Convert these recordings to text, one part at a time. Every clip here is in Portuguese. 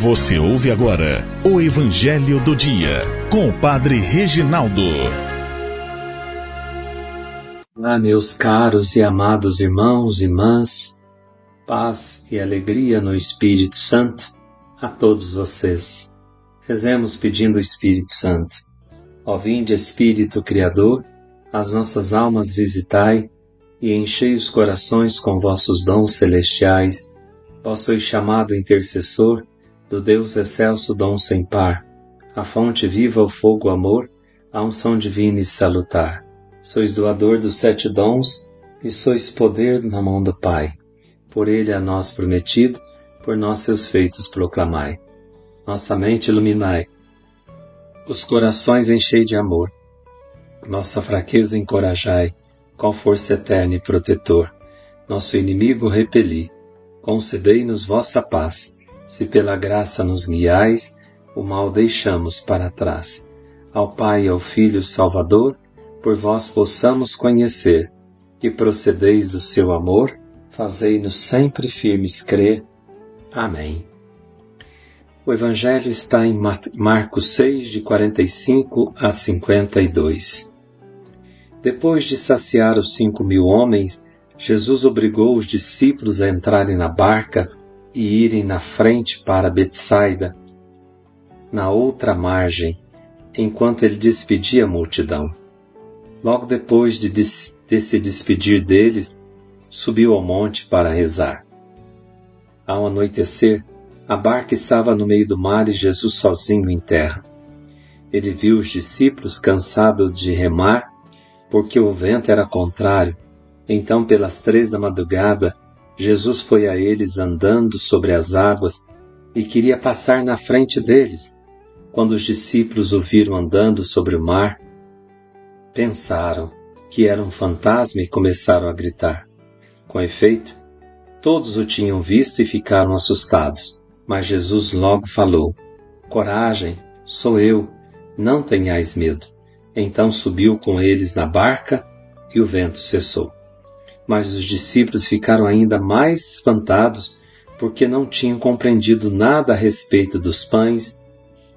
Você ouve agora o Evangelho do Dia, com o Padre Reginaldo. Olá, meus caros e amados irmãos e irmãs, paz e alegria no Espírito Santo a todos vocês. Rezemos pedindo o Espírito Santo. Ó vinde, Espírito Criador, as nossas almas visitai e enchei os corações com vossos dons celestiais. Vós sois chamado intercessor do Deus excelso dom sem par, a fonte viva, o fogo, o amor, a unção divina e salutar. Sois doador dos 7 dons e sois poder na mão do Pai. Por ele a nós prometido, por nós seus feitos proclamai. Nossa mente iluminai, os corações enchei de amor. Nossa fraqueza encorajai, com força eterna e protetor. Nosso inimigo repeli, concedei-nos vossa paz. Se pela graça nos guiais, o mal deixamos para trás. Ao Pai e ao Filho Salvador, por vós possamos conhecer, que procedeis do seu amor, fazei-nos sempre firmes crer. Amém. O Evangelho está em Marcos 6, de 45 a 52. Depois de saciar os 5.000 homens, Jesus obrigou os discípulos a entrarem na barca e irem na frente para Betsaida, na outra margem, enquanto ele despedia a multidão. Logo depois de se despedir deles, subiu ao monte para rezar. Ao anoitecer, a barca estava no meio do mar e Jesus sozinho em terra. Ele viu os discípulos cansados de remar, porque o vento era contrário. Então, pelas 3 da madrugada, Jesus foi a eles andando sobre as águas e queria passar na frente deles. Quando os discípulos o viram andando sobre o mar, pensaram que era um fantasma e começaram a gritar. Com efeito, todos o tinham visto e ficaram assustados. Mas Jesus logo falou: coragem, sou eu, não tenhais medo. Então subiu com eles na barca e o vento cessou. Mas os discípulos ficaram ainda mais espantados, porque não tinham compreendido nada a respeito dos pães.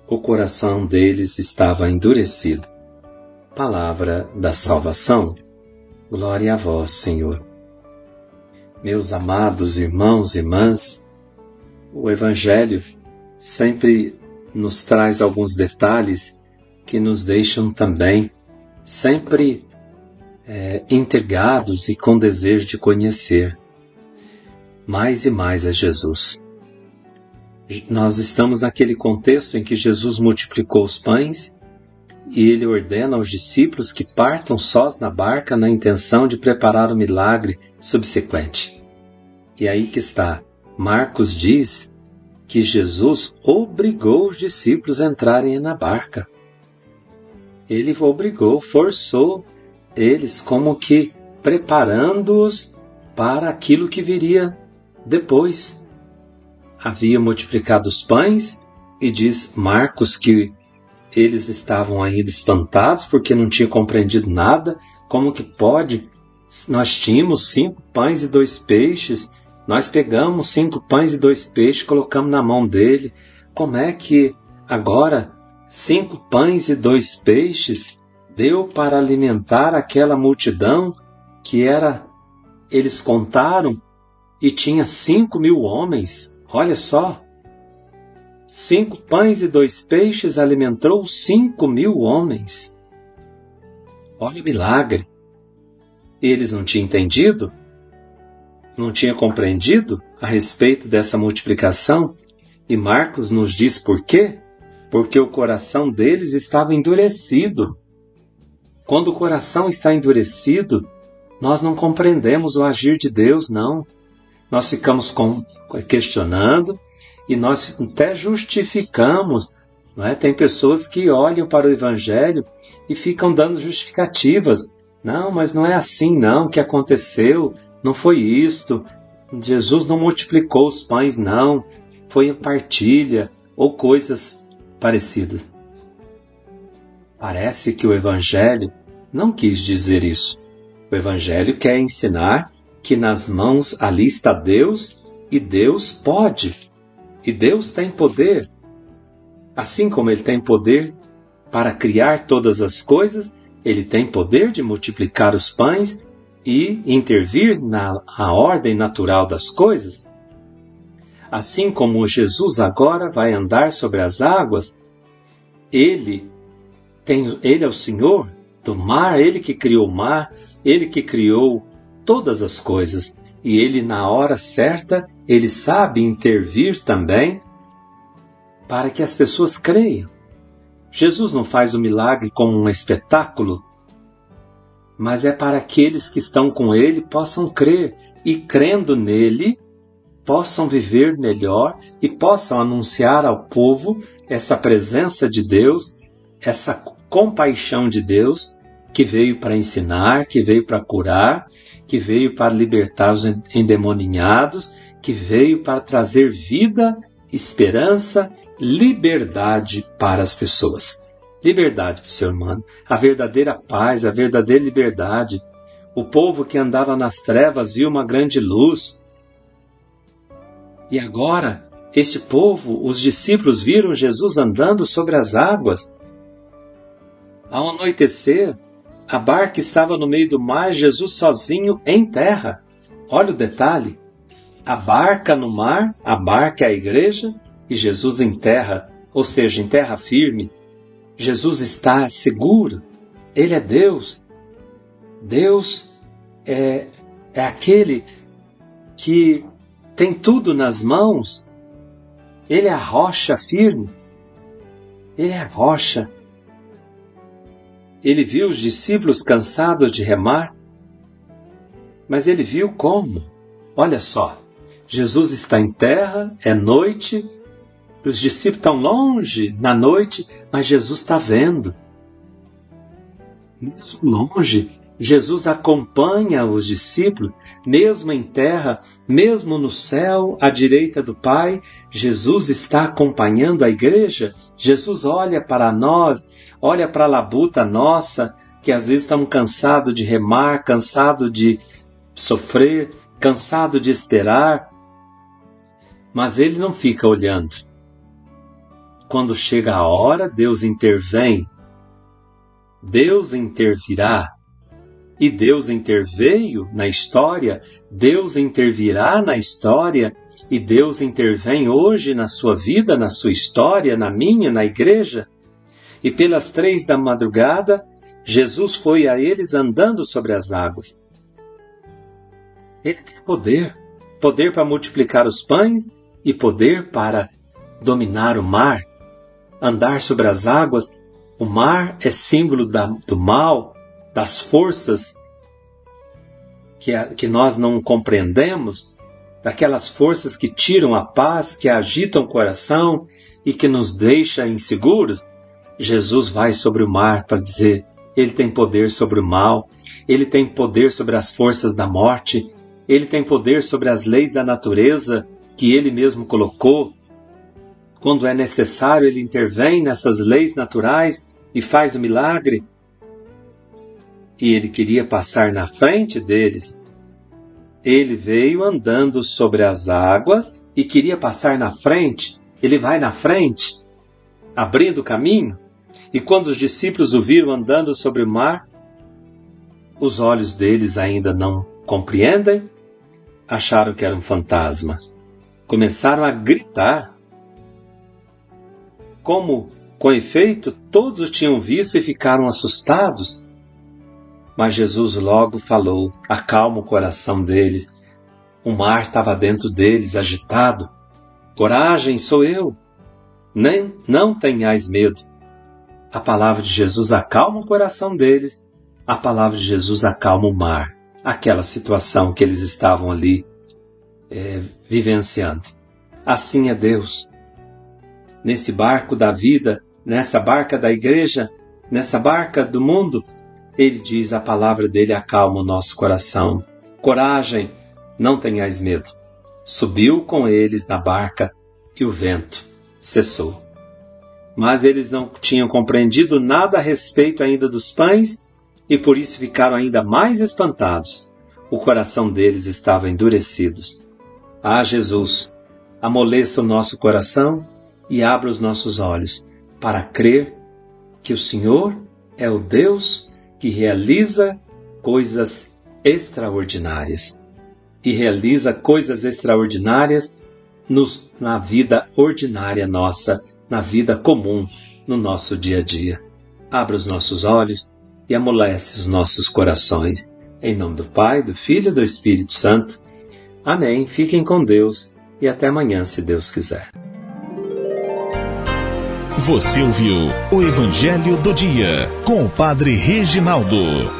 O coração deles estava endurecido. Palavra da salvação. Glória a vós, Senhor. Meus amados irmãos e irmãs, o Evangelho sempre nos traz alguns detalhes que nos deixam também sempre intrigados e com desejo de conhecer mais e mais a Jesus. Nós estamos naquele contexto em que Jesus multiplicou os pães e ele ordena aos discípulos que partam sós na barca na intenção de preparar o milagre subsequente. E aí que está. Marcos diz que Jesus obrigou os discípulos a entrarem na barca. Ele obrigou, forçou eles, como que preparando-os para aquilo que viria depois. Havia multiplicado os pães e diz Marcos que eles estavam ainda espantados porque não tinham compreendido nada. Como que pode? Nós tínhamos 5 pães e 2 peixes. Nós pegamos 5 pães e 2 peixes, colocamos na mão dele. Como é que agora 5 pães e 2 peixes deu para alimentar aquela multidão que eles contaram e tinha 5.000 homens? Olha só, 5 pães e 2 peixes alimentou 5.000 homens. Olha o milagre. Eles não tinham entendido? Não tinham compreendido a respeito dessa multiplicação? E Marcos nos diz por quê? Porque o coração deles estava endurecido. Quando o coração está endurecido, nós não compreendemos o agir de Deus, não. Nós ficamos questionando e nós até justificamos. Não é? Tem pessoas que olham para o Evangelho e ficam dando justificativas. Não, mas não é assim não que aconteceu. Não foi isto. Jesus não multiplicou os pães, não. Foi em partilha ou coisas parecidas. Parece que o Evangelho não quis dizer isso. O Evangelho quer ensinar que nas mãos ali está Deus e Deus pode. E Deus tem poder, assim como Ele tem poder para criar todas as coisas, Ele tem poder de multiplicar os pães e intervir na ordem natural das coisas. Assim como Jesus agora vai andar sobre as águas, Ele é o Senhor do mar, Ele que criou o mar, Ele que criou todas as coisas. E Ele, na hora certa, Ele sabe intervir também para que as pessoas creiam. Jesus não faz o milagre como um espetáculo, mas é para aqueles que estão com Ele possam crer e, crendo nele, possam viver melhor e possam anunciar ao povo essa presença de Deus, essa compaixão de Deus que veio para ensinar, que veio para curar, que veio para libertar os endemoninhados, que veio para trazer vida, esperança, liberdade para as pessoas. Liberdade para o ser humano, a verdadeira paz, a verdadeira liberdade. O povo que andava nas trevas viu uma grande luz. E agora, este povo, os discípulos viram Jesus andando sobre as águas. Ao anoitecer, a barca estava no meio do mar, Jesus sozinho em terra. Olha o detalhe. A barca no mar, a barca é a igreja, e Jesus em terra, ou seja, em terra firme. Jesus está seguro. Ele é Deus. Deus é aquele que tem tudo nas mãos. Ele é a rocha firme. Ele é a rocha. Ele viu os discípulos cansados de remar, mas ele viu como? Olha só, Jesus está em terra, é noite, os discípulos estão longe na noite, mas Jesus está vendo. Mesmo longe, Jesus acompanha os discípulos, mesmo em terra, mesmo no céu, à direita do Pai, Jesus está acompanhando a igreja. Jesus olha para nós, olha para a labuta nossa, que às vezes estamos cansados de remar, cansados de sofrer, cansados de esperar, mas Ele não fica olhando. Quando chega a hora, Deus intervém, Deus intervirá. E Deus interveio na história, Deus intervirá na história, e Deus intervém hoje na sua vida, na sua história, na minha, na igreja. E pelas 3 da madrugada, Jesus foi a eles andando sobre as águas. Ele tem poder, poder para multiplicar os pães e poder para dominar o mar, andar sobre as águas. O mar é símbolo do mal, das forças que nós não compreendemos, daquelas forças que tiram a paz, que agitam o coração e que nos deixam inseguros. Jesus vai sobre o mar para dizer, Ele tem poder sobre o mal, Ele tem poder sobre as forças da morte, Ele tem poder sobre as leis da natureza que Ele mesmo colocou. Quando é necessário, Ele intervém nessas leis naturais e faz o milagre. E Ele queria passar na frente deles. Ele veio andando sobre as águas e queria passar na frente. Ele vai na frente, abrindo o caminho. E quando os discípulos o viram andando sobre o mar, os olhos deles ainda não compreendem, acharam que era um fantasma. Começaram a gritar. Como, com efeito, todos o tinham visto e ficaram assustados. Mas Jesus logo falou, acalma o coração deles. O mar estava dentro deles, agitado. Coragem, sou eu. Não tenhais medo. A palavra de Jesus acalma o coração deles. A palavra de Jesus acalma o mar. Aquela situação que eles estavam ali vivenciando. Assim é Deus. Nesse barco da vida, nessa barca da igreja, nessa barca do mundo, Ele diz, a palavra dele acalma o nosso coração. Coragem, não tenhais medo. Subiu com eles na barca e o vento cessou. Mas eles não tinham compreendido nada a respeito ainda dos pães e por isso ficaram ainda mais espantados. O coração deles estava endurecido. Ah, Jesus, amoleça o nosso coração e abra os nossos olhos para crer que o Senhor é o Deus que realiza coisas extraordinárias. E realiza coisas extraordinárias na vida ordinária nossa, na vida comum, no nosso dia a dia. Abra os nossos olhos e amolece os nossos corações. Em nome do Pai, do Filho e do Espírito Santo. Amém. Fiquem com Deus e até amanhã, se Deus quiser. Você ouviu o Evangelho do Dia com o Padre Reginaldo.